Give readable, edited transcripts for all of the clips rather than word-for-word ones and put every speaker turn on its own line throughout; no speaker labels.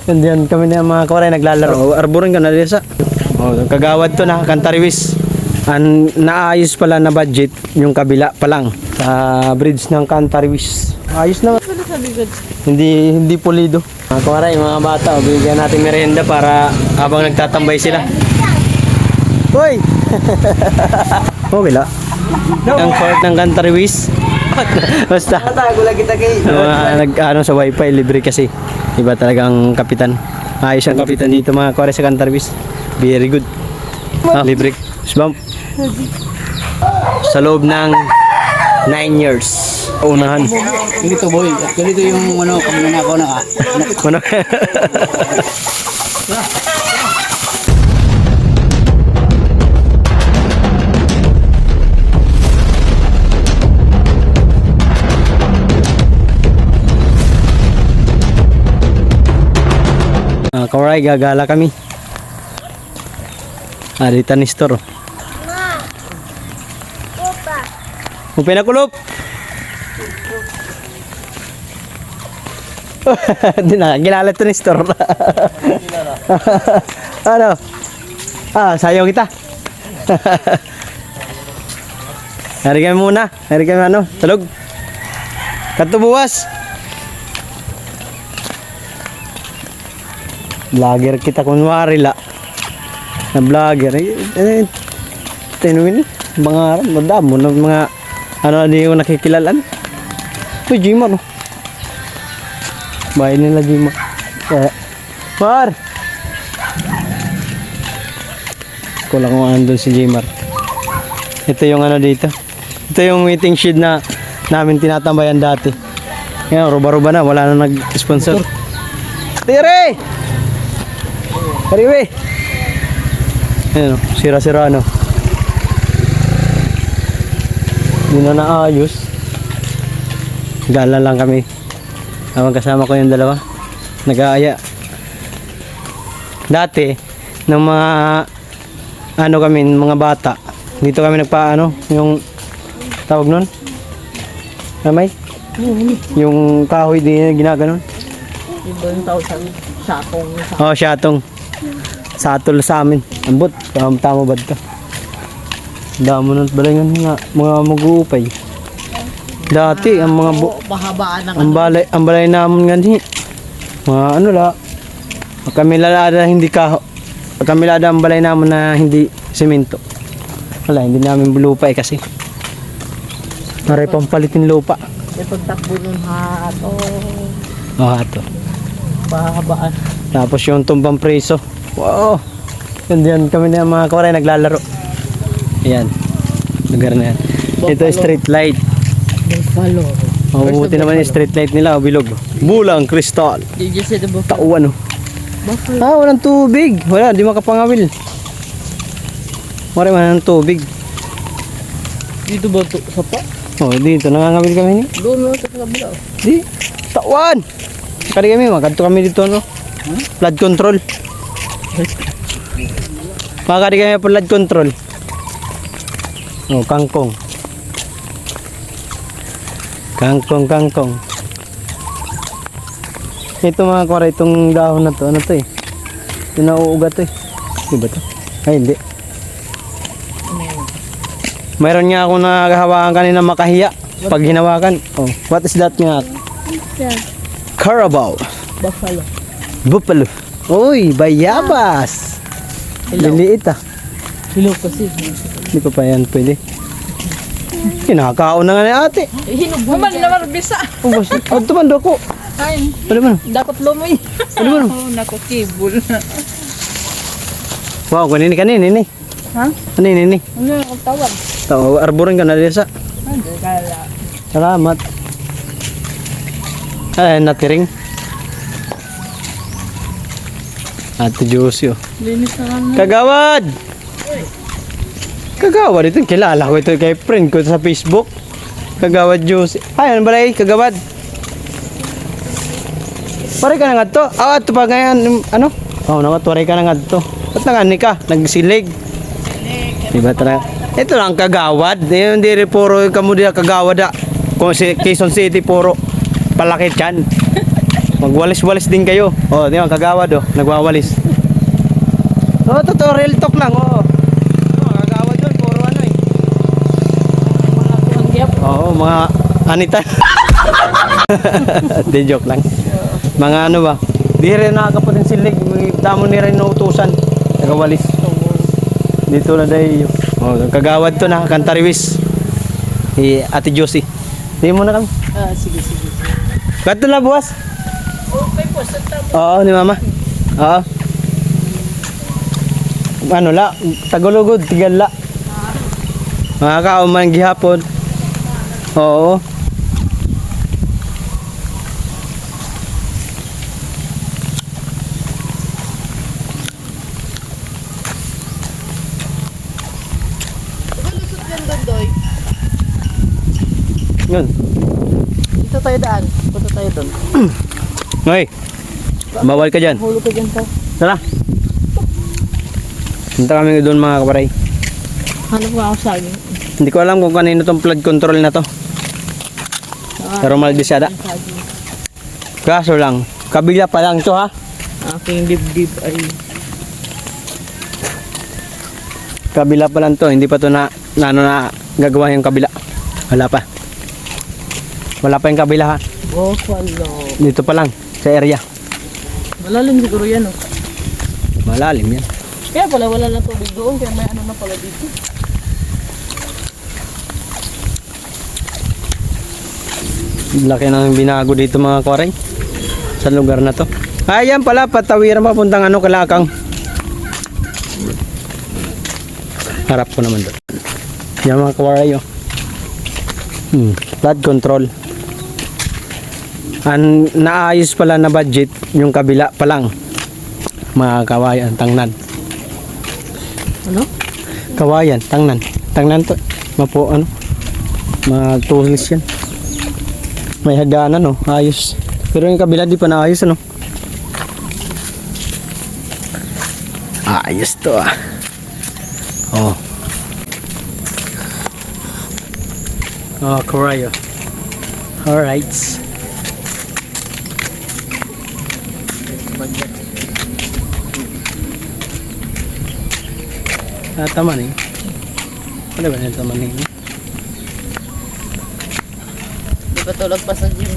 Diyan kami na mga kawaray naglalaro. Arborin ka na rin sa. Oh, kagawad to na, Cantariwis. Naayos pala na budget yung kabila pa lang sa bridge ng Cantariwis. Ayos na. Hindi pulido. Mga kawaray, mga bata, bigyan natin merienda para habang nagtatambay sila. Hoy! Oh, wala. Ang court ng Cantariwis. Basta. Nag-ano sa wifi, libre kasi. Iba talagang kapitan. Ayos ang kapitan dito mga kawaray sa Cantariwis. Very good. Libre. Bump. Sa loob ng 9 years. Unahan.
Ganito boy, ganito yung ano, kami na ako na
Ano? Kawaray, gagala kami. Dito ni store. Upay na kulop. Di na, ginalat to ni store. Ano? Sayaw kita. Hari kami muna. Hari kami ano? Talog. Katubuwas. Vlogger kita kunwari la. Na vlogger. Tinuin. Mga madamo na mga ano di ko nakikilalan. Ito Jima no. Bahay nila Jima. Mar! Kulang ko andun si Jimar. Ito yung ano dito. Ito yung meeting shed na namin tinatambayan dati. Ngayon, ruba-ruba na. Wala na nag-sponsor. Tire! Kariwe! Ayan o, sira-sira ano. Hindi na naayos. Gala lang kami. Habang kasama ko yung dalawa. Nag-aaya. Dati, ng mga ano kami, mga bata. Dito kami nagpa-ano, yung tawag nun? Namay? Yung kahoy din ginaganon.
yung tao sa syatong.
Oh, syatong. Satol sa amin. Ambot, tama bad ka. Damo nun balay nga mga mag-uupay. Dati ang mga
pahabaan ng
ang balay namin ganhi. Mga ano la. Kami lalada hindi kami lalada ang balay namin na hindi semento. Wala, hindi namin lupa kasi. Maray pampalitin lupa.
May pagtakbo nun hato.
Hato.
Pahabaan.
Tapos yung tumbang preso. Wow. Diyan kami na mga kawaray naglalaro. Ayan. Lugar na yan. Ito street light.
Buffalo.
Mabuti naman yung street light nila. Bilog. Bulang kristal.
Did you see the buffalo?
Tauan oh.
Buffalo.
Walang tubig. Wala, di makapangawil. Wala ng tubig.
Dito ba ito? Sapa?
Oh, dito nangangawil kami ni.
Doon mo sa kabila.
Di. Tauan. Kali kami, magkanto kami dito no. Flood control. Makakari kami flood control. Oh, kangkong. Kangkong. Ito mga kwara, itong dahon na to, ano to eh? Pinauugat to eh. Diba to? Ay, hindi. Mayroon nga ako naghahawakan kanina makahiya. Pag hinawakan, oh, what is that nga? Carabao.
Buffalo.
Buffalo. Uy, bayabas. Liliit ah.
Hilaw kasi.
Hindi pa pa yan pwede. Kinakaon na nga ni ate.
Hinog mo man naman bisa.
Oh, ito man ko.
Kain.
Ano man?
Dapat lumoy.
Ano man?
Oh, nako kibul.
Wow, kanini.
Ha?
Kanini.
Ano yung tawag?
Tao, arborin ka na rin sa.
Hindi kala.
Salamat. Ay, natiring. Ate Josie oh.
Linis na lang.
Kagawad! Kagawad, ito kilala ko ito kay friend ko sa Facebook. Kagawad Josie. Ay, ano ba rin? Kagawad. Pare ka na nga to. Ito pa ngayon, ano? Nakatuwaray ka na nga to. Ba't nangani ka? Nagsilig. Diba talaga? Ito lang kagawad. Hindi rin puro kamo diya kagawad. Kung si Quezon City puro palakit yan. Magwalis-walis din kayo. Oh, di ba kagawad oh, nagwawalis. Oh, totoo real talk lang oh. Oh, kagawad doon, puro ano eh.
Mga tuwang giyap.
Oo, mga anita. Di joke lang. Mga ano ba? Di rin nakakaputin silig. Damo ni rin nautusan. Nagawalis. Dito na dahil. Oh, kagawad to na. Kantariwis. Ate Josie. Di mo na kami.
Sige.
Ba't na buwas?
Okay po, sa tabo.
Oo, ni mama. Oo. Ano la? Tagulugod. Tigal la. Mga kauman gihapon. Oo. Yun.
Dito tayo daan. Punta tayo doon.
Hoy. Bawal ka dyan.
Hulog ka dyan pa.
Tara. Punta kami doon mga kaparay.
Hanap nga ako saging.
Hindi ko alam kung kanino tong flood control na to. Pero maldisada.
Saging.
Kaso lang, kabila pa lang to ha.
Aking dibdib ay
Kabila pa lang to, hindi pa to na gagawa yung kabila. Wala pa. Wala pa yung kabila ha.
Buffalo.
Dito pa lang, sa area.
Malalim siguro yan oh.
Malalim yan.
Kaya pala wala na tubig doon. Kaya may ano na pala dito.
Laki ng binago dito mga koreng. Sa lugar na to. Ayan pala, patawiran papuntang ano, Kalakang. Harap ko naman doon. Yan mga kawaray oh. Flood control. Naayos pala na budget yung kabila pa lang. Mga kawayan, tangnan.
Ano?
Kawayan, tangnan. Tangnan to. Mapo ano. Matulis yan. May hagdanan no, ayos. Pero yung kabila di pa naayos ano. Ayos to ah. Oh. Oh, Korea. Alright. Tama na yun. Ano ba yung tama na yun?
Di ba tulog pa sa gym?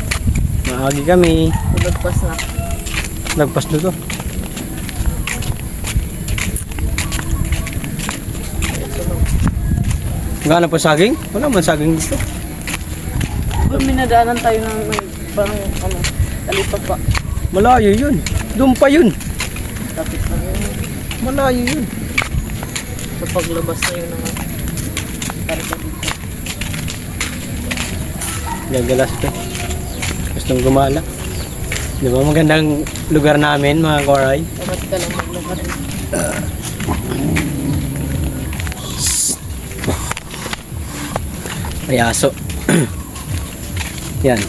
Maagi kami.
Tulog pa na.
Lagpas na to. Gana pa saging? Wala man saging dito.
Diba minadaanan tayo ng may parang ano, talipat pa.
Malayo yun. Doon pa yun.
Tapit na yun.
Malayo yun.
Sa paglabas na yun ng talipat dito.
Gagalas ko. Gustong gumala. Di ba magandang lugar namin mga koray?
Dapat ka lang maglakad.
May aso. Yan.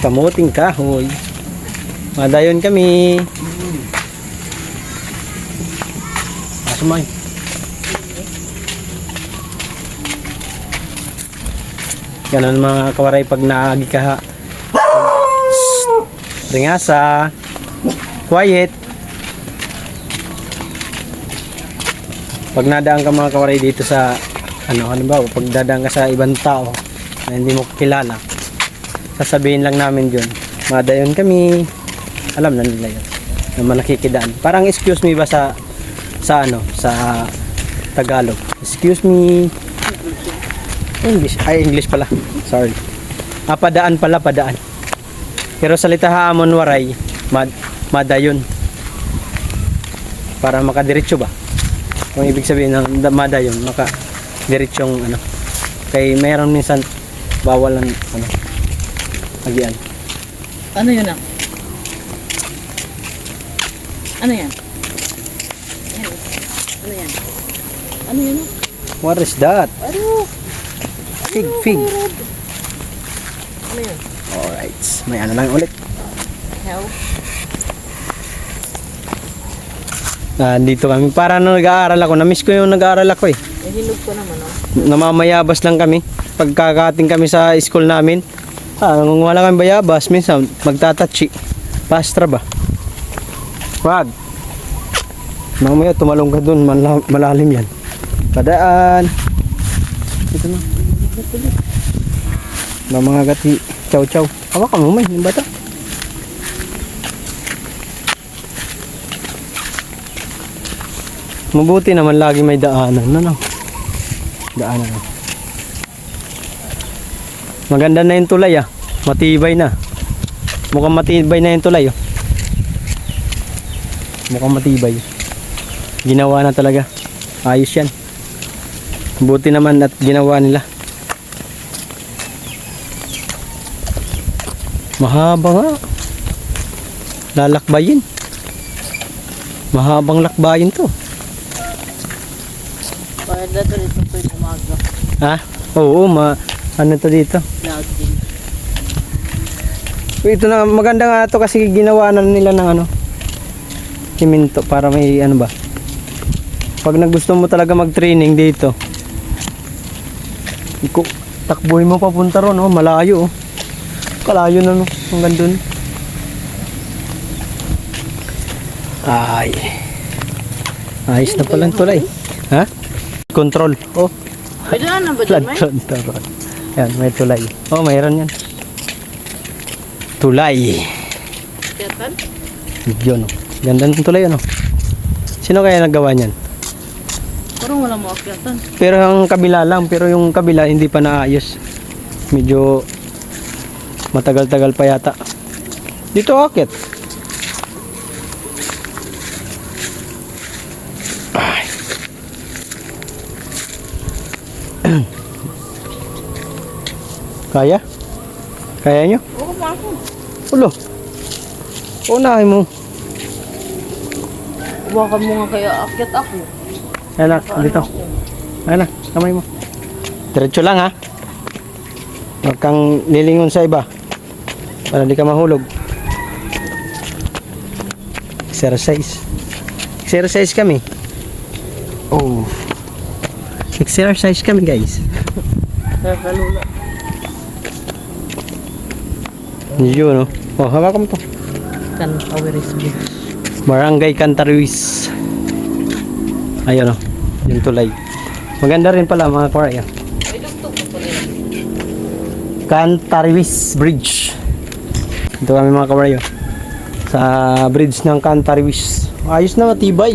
Kamuting kahoy. Madayon kami. Aso may. Ganun mga kawaray pag naagi ka ha. Ringasa. Quiet. Pag nadaan ka mga kawaray dito sa ano ba, pag dadaan ka sa ibang tao na hindi mo kilala, sasabihin lang namin yun. Madayon kami. Alam na nila yun. Na nakikidaan. Parang excuse me ba sa ano, sa Tagalog. Excuse me. English. Ay, English pala. Sorry. Padaan pala, padaan. Pero salita haamon waray, madayon. Para makadiretso ba? Kung ibig sabihin ng madayon, diretsyong ano. Kay mayroon minsan bawal ang ano. Agian.
Ano yun ah? Ano yan? Ano yan? Ano yun ah?
What is that?
Ano?
Fig.
Ano yan?
Alright. May ano lang ulit.
Hell?
Dito kami. Para nung nag-aaral ako. Na-miss ko yung nag-aaral ako eh.
Nahilog ko naman ah.
Namamayabas lang kami. Pagkakating kami sa school namin. Nung wala kami bayabas, minsan magtatachi. Pastra ba? Wag. Mamaya tumalong ka dun, malalim yan. Padaan. Ito na. Mga gati. Chow chow. Hawakan mo may, yung bata. Mabuti naman lagi may daanan. Ano? Daanan. Maganda na yung tulay ah. Matibay na. Mukhang matibay na yung tulay oh. Mukhang matibay. Ginawa na talaga. Ayos yan. Buti naman at ginawa nila. Mahaba nga. Lalakbayin. Mahabang lakbayin to.
Bakit na ito dito tuwing umaga?
Ha? Oo, ano to dito?
Laging.
Ito na, maganda nga to kasi ginawa na nila ng ano, siminto para may ano ba. Pag nagusto mo talaga mag-training dito, takbuhin mo papunta ron, oh, malayo oh. Kalayo na no, hanggang dun. Ay. Ayos na palang tulay. Ha? Control. Oh,
Pwede na ba
flood
dyan, May?
control. Yan, may tulay. Oh, mayroon yan. Tulay.
Tiyatan?
Yun, oh. Ganda ng tulay, ano? Sino kaya nagawa niyan?
Parang wala mo akyatan.
Pero ang kabila lang, pero yung kabila hindi pa naayos. Medyo matagal-tagal pa yata. Dito akit. Ay. Kaya? Kaya nyo?
Oo, pasok.
Ulo. Unahin mo.
Huwakan mo nga kaya akyat ako.
Ayan na, dito. Ayan na, kamay mo. Diretso lang ha. Huwag kang lilingon sa iba. Para di ka mahulog. Exercise. Exercise kami. Oh. Exercise kami guys.
Kaya kalula.
Yun no. Oh, hawakan mo to.
Kan Awiris Beach.
Barangay Cantaruis. Ayun oh. Yung tulay. Maganda rin pala mga korea.
Ay, dugtog ko pala yan.
Cantaruis Bridge. Ito kami mga kawaryo. Sa bridge ng Cantaruis. Ayos na, matibay.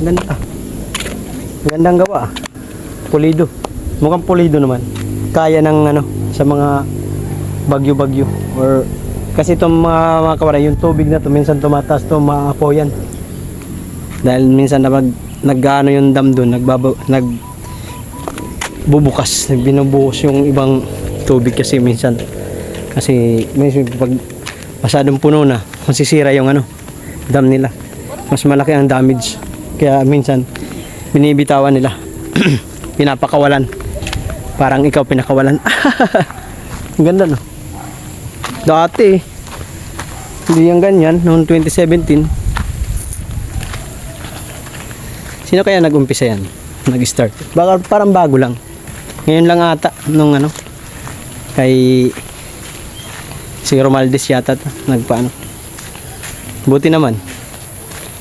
Ganda. Magandang gawa. Pulido. Mukhang pulido naman. Kaya ng ano, sa mga bagyo-bagyo. Or kasi itong mga kawaryo, yung tubig na to minsan tumataas to, maapoyan. Dahil minsan na nag-ano yung dam doon, nagbubukas, binubuhos yung ibang tubig kasi minsan pag masyadong puno na, masisira yung ano, dam nila. Mas malaki ang damage. Kaya minsan binibitawan nila. Pinapakawalan. Parang ikaw pinakawalan. Ang ganda no. Dati hindi yung ganyan noong 2017. Sino kaya nag-umpisa yan? Nag-start. Baka parang bago lang. Ngayon lang ata nung ano kay si Romaldes yata nagpaano. Buti naman.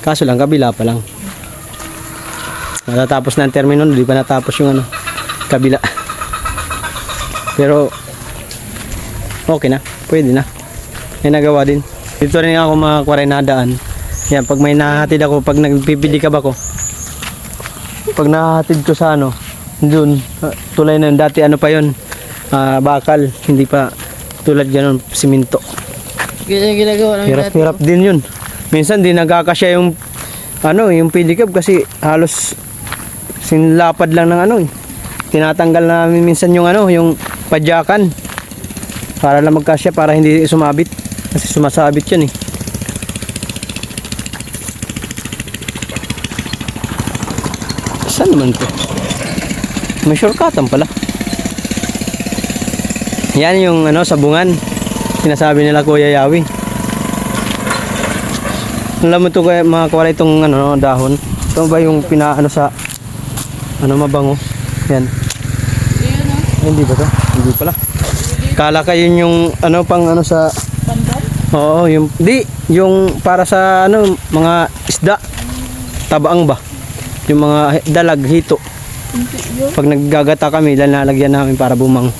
Kaso lang kabila pa lang. Natatapos na ang termino, hindi pa natapos yung ano kabila. Pero okay na, pwede na. May nagawa din. Dito rin ako mga kwarenadaan. Yan, pag may nahatid ako, pag nagpipili ka ba ko, pag nahatid ko sa ano, dun, tulay na yun. Dati ano pa yun, bakal, hindi pa tulad ganun, siminto.
Ginagawa namin natin.
Hirap-hirap din yun. Minsan di nagkakasya yung ano, yung pedicab kasi halos sinlapad lang ng ano eh. Tinatanggal namin minsan yung ano, yung padyakan para lang magkasya, para hindi sumabit kasi sumasabit yun eh. Saan naman to? May shortcutan pala. Yan yung ano, sabungan. Sinasabi nila Kuya Yawi. Alam mo to kaya mga kawala itong ano, dahon. Ito ba yung pinaano sa ano, mabango? Yan.
Hindi yun,
Hindi ba to? Hindi pala. Kala ka yun yung ano pang ano sa
Pandan?
Oo, yung para sa ano, mga isda. Tabaang ba? Yung mga dalag, hito. Pag naggagata kami, lalagyan namin para bumang.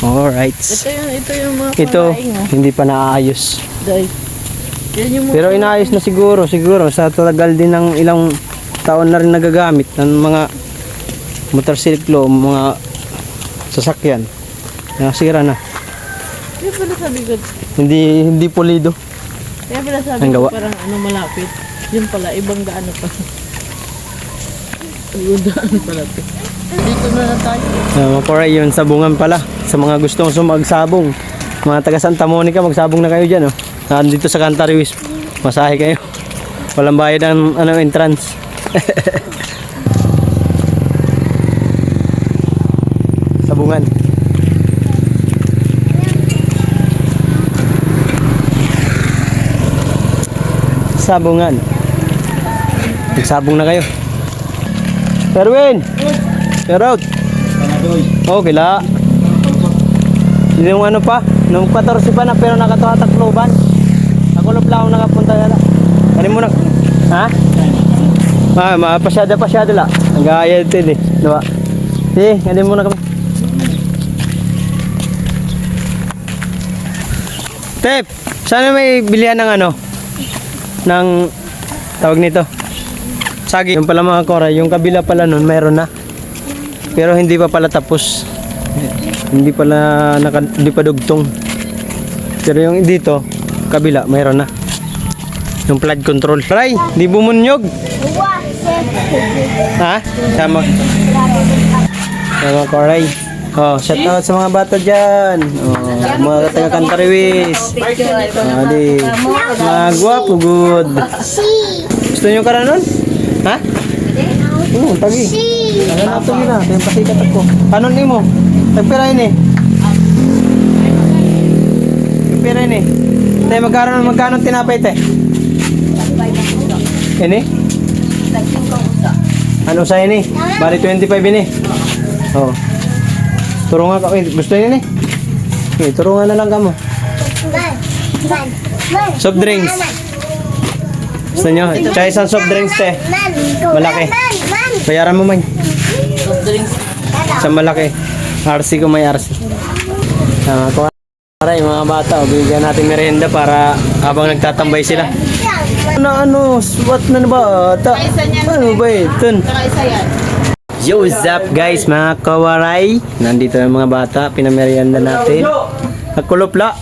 Alright.
Ito yung mga
Ito,
palaing, oh.
hindi pa naaayos.
Dahil, yan yung mga
Pero inaayos na siguro. Sa tagal din ng ilang taon na rin nagagamit ng mga motorsiklo, mga sasakyan. Nasira na.
Kaya pala sabi ko,
Hindi pulido.
kaya pala sabi
Ang
ko
gawa.
parang ano malapit. Yun pala, ibang daan na pa. Ibang daan pala. Dito na lang tayo.
Makoray, yun sabungan pala. Sa mga gustong sumagsabong. Mga taga Santa Monica, magsabong na kayo dyan. Oh. Nandito sa Cantariwis. Masahe kayo. Walang bayad ng entrance. Sabungan. Sabungan. Magsabong na kayo. Erwin! Erot! Oh, kila. Yung ano pa? Nung 14 pa na pero nakatatakloban. Ako lang lang nakapunta na. Ano mo na? Ha? Pasyada la. Nag-aayad din eh. Diba? Sige, ano mo na kami. Tep, sana may bilihan ng ano? Ng tawag nito. Sagi. Yung pala mga kora, yung kabila pala nun, meron na. Pero hindi pa pala tapos. Hindi pa dugtong. Pero yung dito, kabila, mayroon na. Yung flood control. Ray, di bumunyog. Ha? Sama. Sama ko, Ray. Oh, shout out sa mga bata dyan. Oh, mga taga Cantariwis. Di. Mga gwapo, good. Gusto nyo ka na nun? Ha? Oo, tagi. Ano na ito nila? Ito yung pasikat ako. Ano ni mo? Nagpira yun eh. Nagpira yun eh. Tayo magkano tinapay te? Ini? Ano sa ini? Bali 25 ini. Oh. Turo nga ka. Gusto yun eh. Okay, turo nga na lang ka mo. Soft drinks. Gusto nyo? Tsaka isang soft drinks te. Malaki. Bayaran mo man.
soft drinks.
Sa malaki. RC ko may RC. Para yung mga bata, bigyan natin merienda para habang nagtatambay sila. Ano, what na bata? Ano ba ito? Yo, what's up guys, mga kawaray? Nandito yung mga bata, pinamerienda natin. Nagkulupla.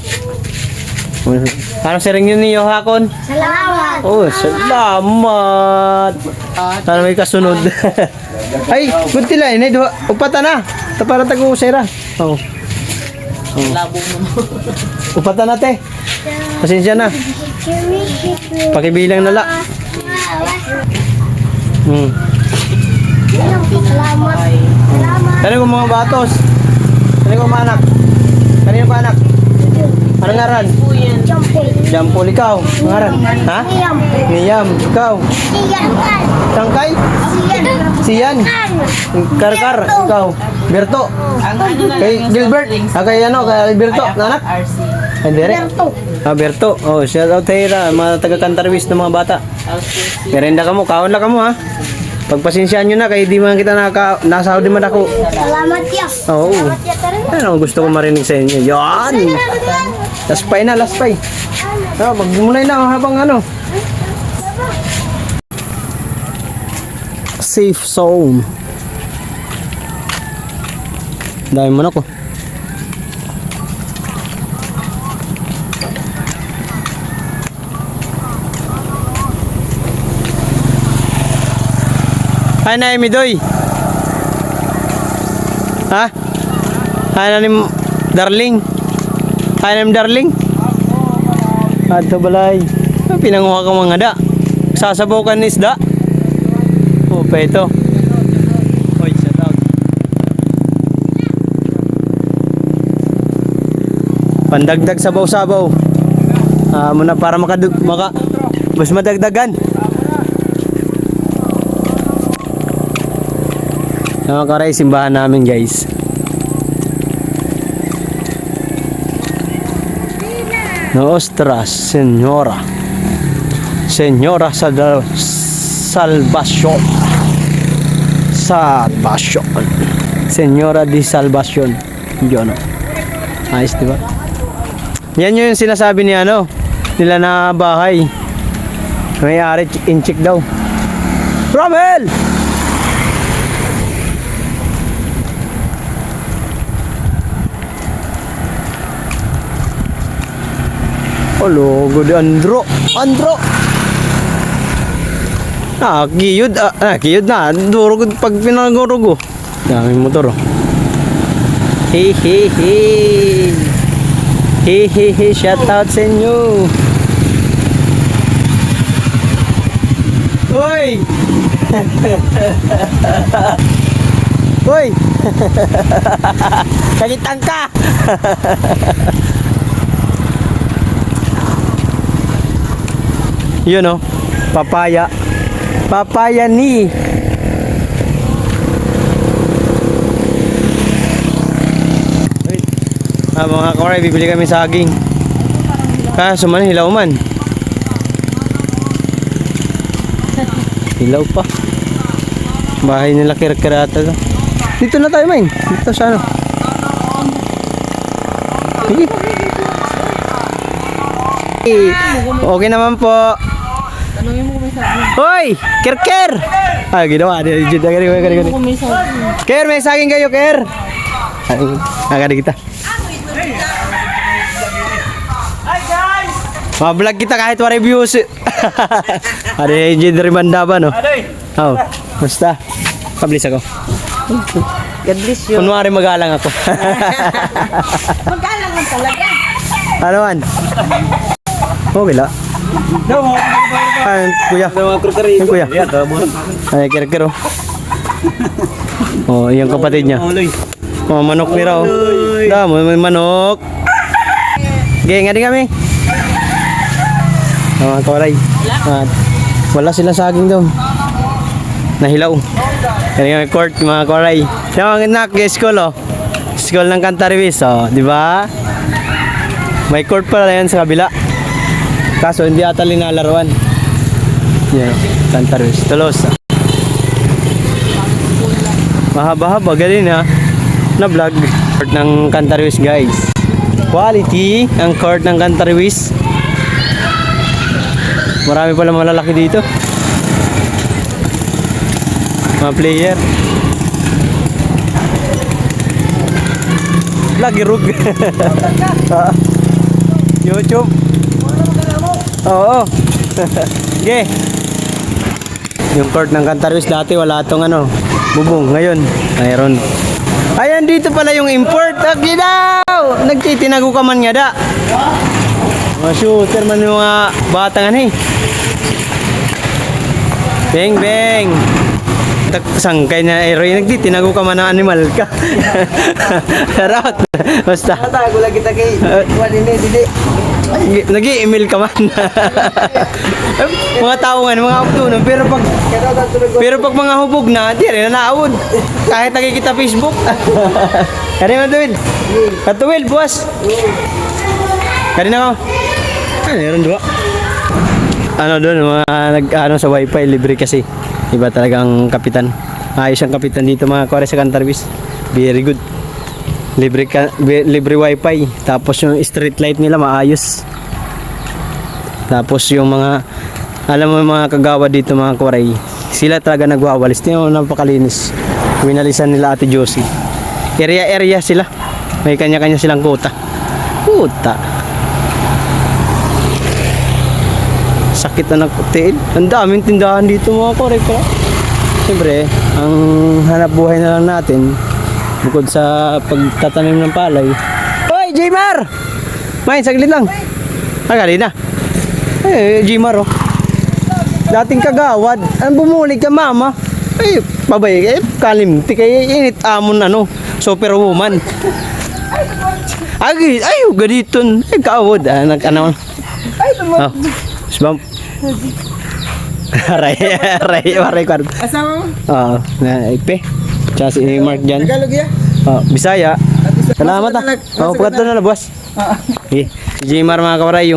Ano sering yun niyo, Hakon?
Salamat!
Oh, salamat! Sana may kasunod. Ay, bunti lang, ini upata na. Para tago-usera. Oh.
Labo mo.
Upata na, te. Pasensya na. Pakibilang nala.
Salamat! Salamat!
Kani ko mga batos. Kani ko mga anak. Kanino pa anak? Anong ngaran? Jampol, ikaw. Ngaran? Ha? Niyam, ikaw. Tangkay? Siyan. Karkar, ikaw. Berto. Kay Gilbert. Kay ano, kay Alberto, anak? Hindi rin. Berto. Oh, shout out tayo mga taga Cantariwis ng mga bata. Merenda ka mo, kaon lang ka mo ha. Pagpasensyaan nyo na, kaya di man kita nasahod din man ako.
Salamat ya!
Oo.
Salamat ya tarin!
Ano ang gusto ko marinig sa inyo? Yan! Laspay na, laspay. Magmulay na habang ano. Safe zone. Dami mo na ko. Ay na Midoy. Ha? Ay na ni Darling. Ay na ni Darling. Ato balay. Pinanguha ka mga da. Sasabaw ka ni isda. Oh, pa ito. Oy, shout out. Pandagdag sabaw-sabaw. Muna para mas madagdagan. Mga karay, simbahan namin guys. Nuestra Señora. Señora Salvación. Salvación. Señora di Salvación. Yun, no? Ayos, diba? Yan yung sinasabi ni ano, nila na bahay. May-ari, in-check daw. Ramel! Olo, good Andro. Andro! Kiyod. Kiyod na. Durog pag pinangurugo. Daming motor, oh. Hey, hey, hey. Hey, hey, hey. Shout out sa inyo. Hoy! Hoy! Kalitang ka! Yun, oh. Papaya. Papaya ni. Mga kawaray, bibili kami saging. Kaso man, hilaw man. Hilaw pa. Bahay nila kirkirata to. Dito na tayo, main. Dito sa ano. Sige. Okay naman po.
Tanungin mo kung may saging.
Hoy! Ker! Ginawa.
Tanungin mo kung may saging.
Ker, may saging kayo, Ker! Agad kita. Ma-vlog kita kahit wa reviews. Ada yung dari banda ba, no? Oh, basta. Pabilis ako.
God bless you.
Kunwari magalang ako.
Magalang man talaga.
Ano man? Okay la. Kuya. Yung kuya. Ay, kira-kira. Oh, yung kapatid niya. Oh, manok ni raw. Damo, may manok. Okay, nga din kami. Mga kawaray. Wala sila saging daw. Nahilaw. Kaya yung court, mga kawaray. Yung anak, school, oh. School ng Cantariwis, oh. Di ba? May court pala yan sa kabila. Kaso hindi ata linalaruan. Yan, Cantariwis. Tulos. Mahaba-haba, galing ha. Na vlog. Court ng Cantariwis, guys. Quality ang court ng Cantariwis. Marami pala malalaki dito. Mga player. Lagi rug. YouTube. Oo. Okay. Yung court ng Cantariwis dati wala tong ano, bubong. Ngayon, mayroon. Ayan, dito pala yung import. Aki daw! Nagtitinago ka man nga da. Mga shooter man yung mga batangan eh. Bang bang. Sangkay na aeroy. Nagtitinago ka man ng animal ka. Sarap. Basta.
Tago lagi kita kay dili.
Nag-i-email ka man. Mga tao nga, mga uptunon. Pero pag mga hubog na, di rin na naawod. Kahit nakikita Facebook. Kaya naman, Tuwil. Katuwil, buwas. Kaya na ako. Meron dua. Ano doon, mga sa wifi, libre kasi. Iba talagang kapitan. Ayos ang kapitan dito, mga kore sa Cantariwis. Very good. Libre wifi. Tapos yung street light nila maayos. Tapos yung mga, alam mo yung mga kagawa dito, mga kore, sila talaga nagwawalis. Tingnan mo, napakalinis. Winalisan nila Ate Josie. Area sila. May kanya-kanya silang kuta. Sakit na nagputiin. Ang daming tindahan dito, mga kore. Siyempre, ang hanap buhay na lang natin bukod sa pagtatanim ng palay. Hoy, Jmar! Main, saglit lang. Gali na. Jmar, oh. Dating kagawad. Ang bumuli ka, mama. Babay, kalimti kayo. Init amon, superwoman. Ay, gaditon. Kaawad. Nag-ano. Oh. Sebab Aray kwart.
Asama mo?
Oo, na ipe. Tsaka si Mark dyan.
Tagalog ya?
Bisaya. Salamat ah. Pakat na boss. Okay. Si Jmar mga kawaray,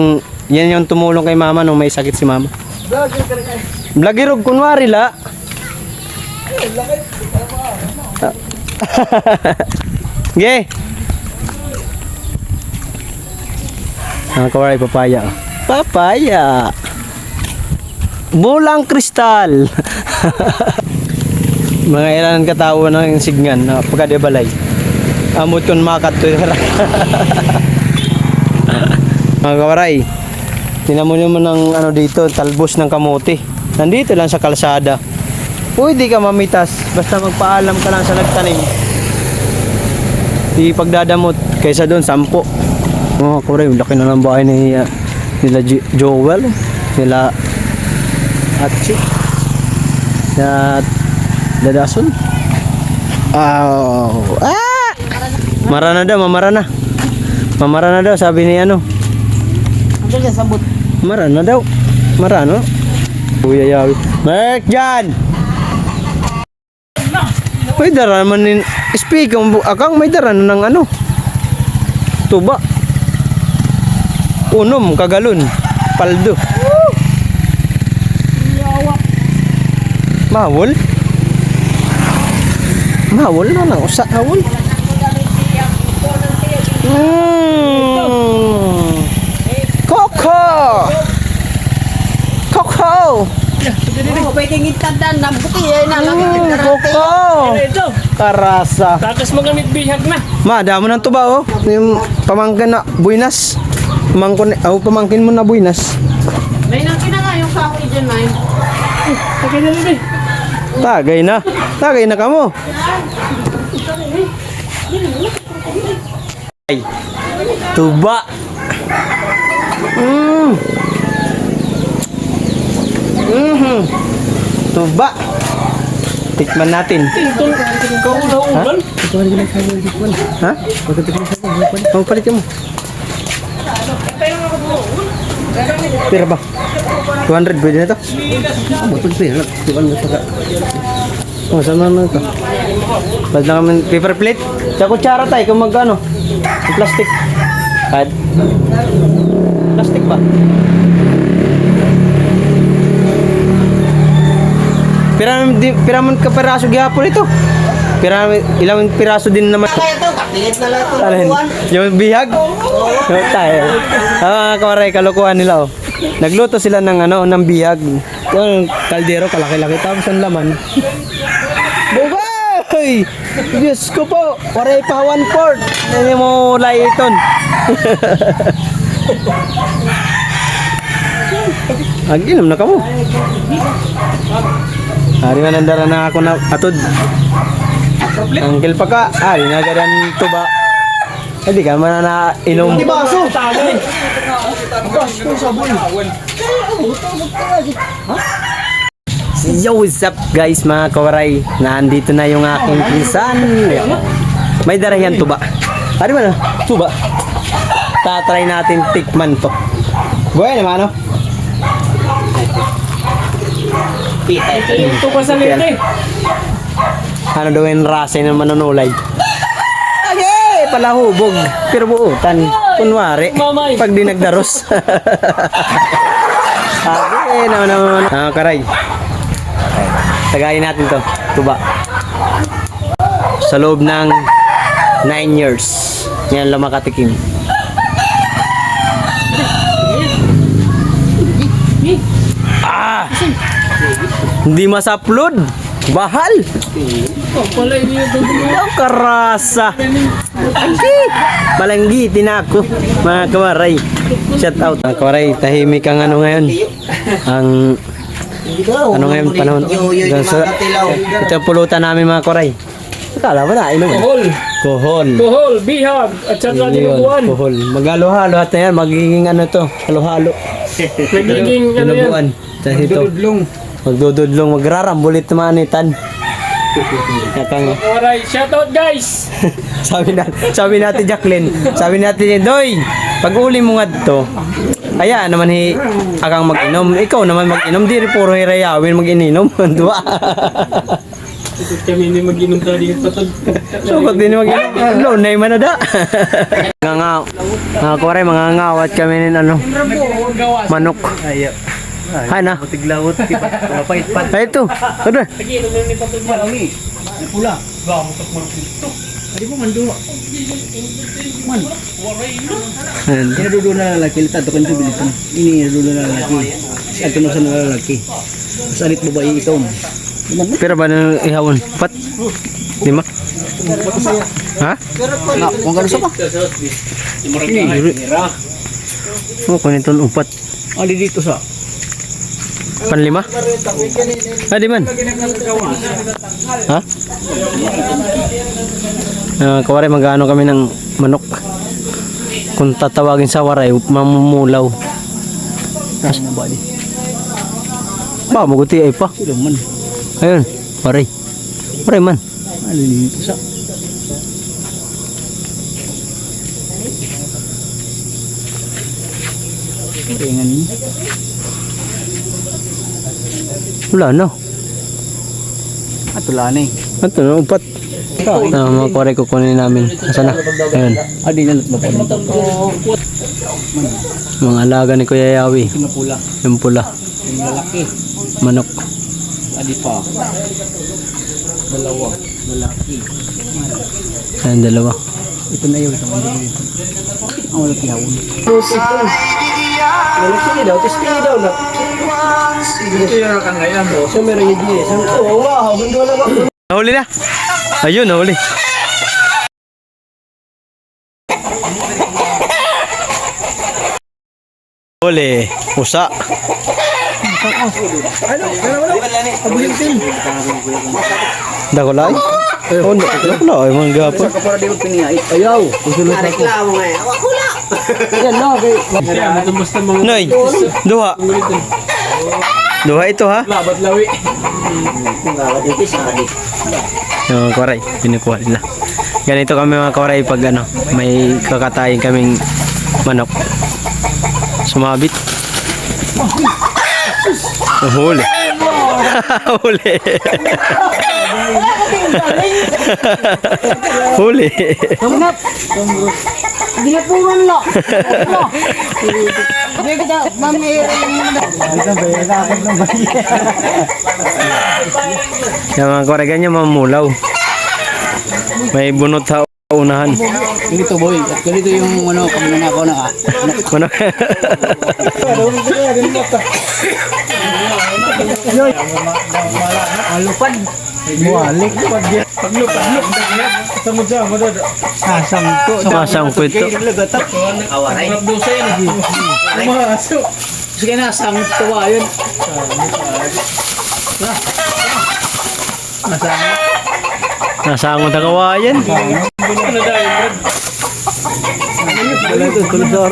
yan yung tumulong kay mama nung may sakit si mama. Vlogger og kunwari la. Ge. Mga kawaray, papaya. Papaya. Bulang kristal. Mga ilan katao ng signan na pagkadebalay. Amot kon makat to. Mga kawaray, tinan mo naman ng ano dito, talbos ng kamote. Nandito lang sa kalsada. Pwede ka mamitas, basta magpaalam ka lang sa nagtanim. Di pagdadamot, kaysa doon, 10. Mga kawaray, laki na ng bahay nila Joel, nila Atchi, at Dadason. Mara na daw, mamara na. Mamara na daw, sabi ni ano.
Ano dyan, sabot?
Mara na daw. Mara no? Kuya Yawi. Mark dyan! May dara naman nin. Speak akang may dara na ng ano. Tuba. Unom, kagalon. Paldo. Mawol? Mawol na lang. Usa mawol. Coco! Coco!
Pwede ngitadan na buti eh.
Coco! Karasa.
Takas magamit bihag na.
Ma, damo ng tuba oh. Yung pamangkin na buinas. Pamangkin mo na buinas.
May nangkin na nga yung kahoy dyan, May.
Tagay na rin eh.
Tagay na. Tagay na kamo. Ay. Tuba. Tuba. Tikman natin.
Ikaw na uban.
Ha? Palit mo. Pira ba? 200 pwede na to? Oh, sama na ito. Basta naman paper plate. Sa kutsara tayo kung magkano. Plastic. Kahit. Plastic ba? Piramon ka piraso gihapon ito. Ilang piraso din naman. Alin? Yung bihag? Yung tayo. Kawaray, kalokohan nila oh. Nagluto sila ng ano, ng bihag. Yung kaldero, kalaki-laki. Tapos ang laman. Bugay! Diyos ko po! Waray pa 1/4. Hindi mo laiton. Aginom na ka mo. Hari man nandara na ako na atod. Angkel pa ka. Hari na gadan tuba. Hindi ka man na inom. Di baso. Yo, what's up guys mga kawaray. Nandito na yung aking pinsan. May dara yan tuba. Hari man na tuba. Tatry natin tikman to. Buhay naman no?
Ito pa sa lite.
Ano daw yung rasa ng manunulay? Okay, pala hubog. Pero buutan. Kunwari,
Mamay.
pag di nagdaros. Okay, naman. Karay. Tagayin natin to. Tuba. Sa loob ng 9 years. Yan lang makatikim. Hindi masupload. Bahal.
Pala ini yung tutuloy.
Ang karasa. Angki. Palanggi, tinako. Mga kawaray. Shout out. Mga kawaray, tahimik ang ano ngayon. Ang ano ngayon panahon. Ito ang pulutan namin mga kawaray. Akala mo na, inom.
Kohol.
Kohol.
Kohol, bihag, at saka
Yun,
dinuguan.
kohol. Mag-halo-halo at na yan. Magiging ano to. Halo-halo.
Nagiging ano yan.
Dinuguan. Tapos ito. Magdududlong. Magrarambulit naman itan. Nakang.
Alright, shoutout guys.
sabi natin Jacqueline, sabi natin Doy, pag uli mo nga to, kaya naman akang mag-inom, ikaw naman mag-inom, di rin puro hirayawin mag-ininom, diba?
Ito kami ni mag-inom tayo yung patod.
So, ba't din mag loan na man na da? Mga kuwaray, mga ngawat kami nin ano, manok. Ay na.
Tiglawot, pait pat.
Ay ito. Ano?
Nag-inom na ni patod mo.
Pula.
Gamutak mo ito.
Adi mo man duwa. Man,
Ayan.
inadudo na lalaki, litado kan ito bilitan. Ini inadudo na lalaki. At tunusan na lalaki. Salit babae ito.
Pero ba na ihawon? Pat? Lima? Ha?
Na, kung gano'n sa pa?
Oh, kunin ito upat.
Ali dito sa.
Panlima? Ah, di man. Ha? Kawaray, mag-ano kami ng manok. Kung tatawagin sa waray, mamumulaw.
Nasa na ba di?
Ba, maguti ay pa.
Ilang man.
Ayun, waray. Waray man.
Ali dito sa. Tingnan niyo.
Wala na.
Atulan eh.
Ito na, upat. Mga kawaray, kukunin namin. Asa na? Ayun.
Adi na lut ba po?
Mga alaga ni Kuya Yawi.
Pinapula.
Yung pula.
Yung lalaki.
Manok.
Adi pa. Dalawa. Lalaki.
Ayun, dalawa.
Ito na yun. Ang wala tihawon.
Lalaki daw, tiski daw na.
Ito yung kang ngayon mo.
So, meron yung diye. Oo, wow, hindi wala ba? Nahuli na. Ayun, nahuli. Huli. Usa. Dako lai. Oh, dako lai mga gapon.
Kapara di mo piniyait. Ayaw. Reklamo nga. Wala. Yan no.
Kaya matumbas na mga
Noy, duha. Duha ito ha.
labat lawi.
Yung mga kawaray, pinukuha nila. Ganito kami mga kawaray pag ano, may kakatayin kaming manok. Sumabit. Huli. Huli. Huli.
Binapuran lo. Bebe daw, mami.
Yung mga kawaray ganyan mamulaw. May bunot sa unahan.
Ganito boy. At ganito yung ano, kung nanakaw na ka.
Manok.
Alupad.
Buwalik.
Paglupad-lup. Samod siya, madod.
Sasangko.
Sumasangko ito.
Awaray.
Rabdosa yan. Umaso.
Sige na, sangko tawa yun.
Nasangon na kawayan.
Ano dahil, Brad?
Wala ito, kulidor.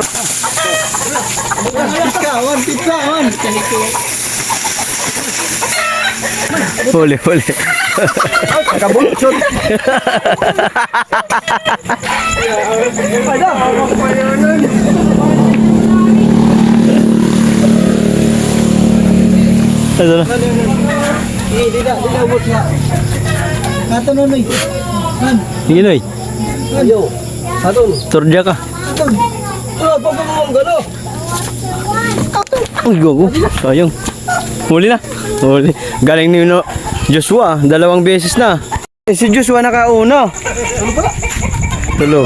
Huli, huli.
Kabuntot.
Ito na.
Dida ubot nga. Nato noy. Man,
Sige Noy.
ayo. Atol.
Turdya ka.
Oh, pagpapamong galo.
Uy, gogo. Sayang. Huli na. Huli. Galing ni no, Joshua. 2 beses na. Eh, si Joshua nakauna. Tulo.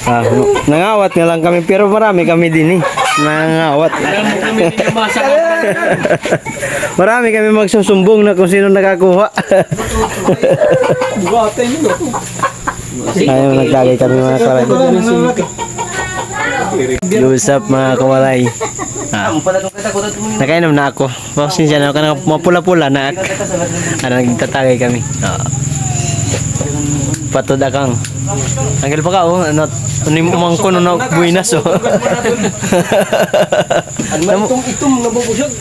Ah, nangawat nga lang kami pero marami kami din eh. Nangawat.
Alam mo kami hindi masa ka.
Marami kami magsusumbong na kung sino nakakuha. Ayaw nagtagay kami mga kawaray. Lusap mga kawalay. Ah. Nakainom na ako. Pasensya na ako na mapula-pula na. Nagtatagay kami. Patod akang. Anggil pa ka oh. Ano umangko no na buinas oh.
Itum nabubusog.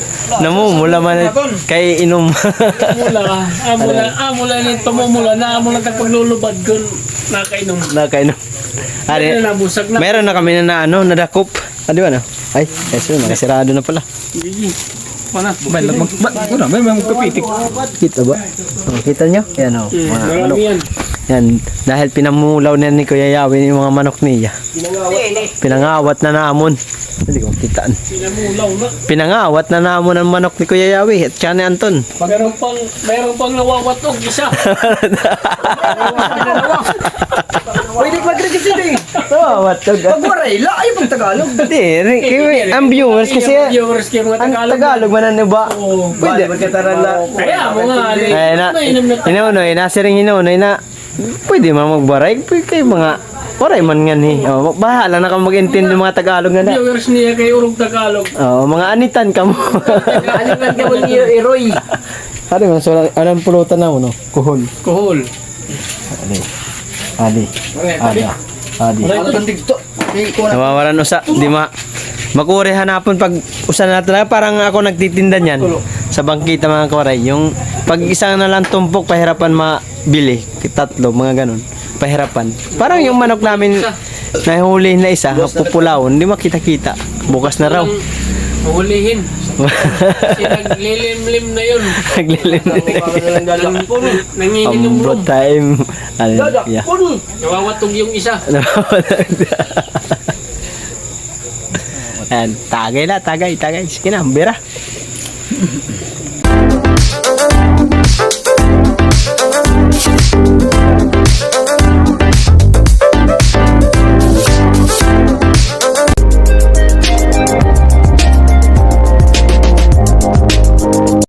Namumula man kay inom.
Mula ka. Mula ni tumumula na amo lang paglulubad kun nakainom.
Nakainom. Ari,
Ano na busag na.
meron na kami na ano, nadakop. Ah, di ba no? Ay, eso, nakasirado na pala.
Gigi. Mana? May magkapitik.
Kita ba? Oh, kita nyo? Yan o. Mga manok.
Marami yan.
Yan. Dahil pinamulaw na ni Kuya Yawin yung mga manok niya. Pinangawat na namon. Hindi ko kitaan.
Pinamulaw na.
Pinangawat na namon ang manok ni Kuya Yawi at siya ni Anton.
Meron pang nawawatog isa.
Pwede mag-register eh.
Oh, watog.
Pag-waray, laay pang Tagalog.
Hindi, ang viewers kasi
Viewers kayo mga
ang
Tagalog.
Tagalog man ba?
Oo.
Pwede.
Kaya mo nga.
Ay na, inunoy, nasiring inunoy na pwede man magbaray. Pwede kayo mga waray man nga ni. Oh, bahala na ka mag-intindi ng mga Tagalog nga na.
Viewers niya kay Urong Tagalog.
Oh, mga anitan ka mo.
Anitan ka mo ni Eroy.
Ano man, so anong pulutan na mo, no? Kuhol.
Kuhol.
Adi. Adi.
Ano kang digto?
Nawawaran usa, di ma makure hanapon pag usa natin na parang ako nagtitinda niyan sa bangkita mga kawaray. Yung pag isang na lang tumpok pahirapan mabili, tatlo mga ganun. Pahirapan. Parang yung manok namin nahuli na isa, pupulaw, hindi makita-kita. Bukas na raw.
Hulihin. Kasi naglilim-lim na yun.
Naglilim.
Nanginginom
Ambro time. Ano, yeah.
Nawawatog yung isa.
Ayan, tagay na, tagay. Sige na, bira.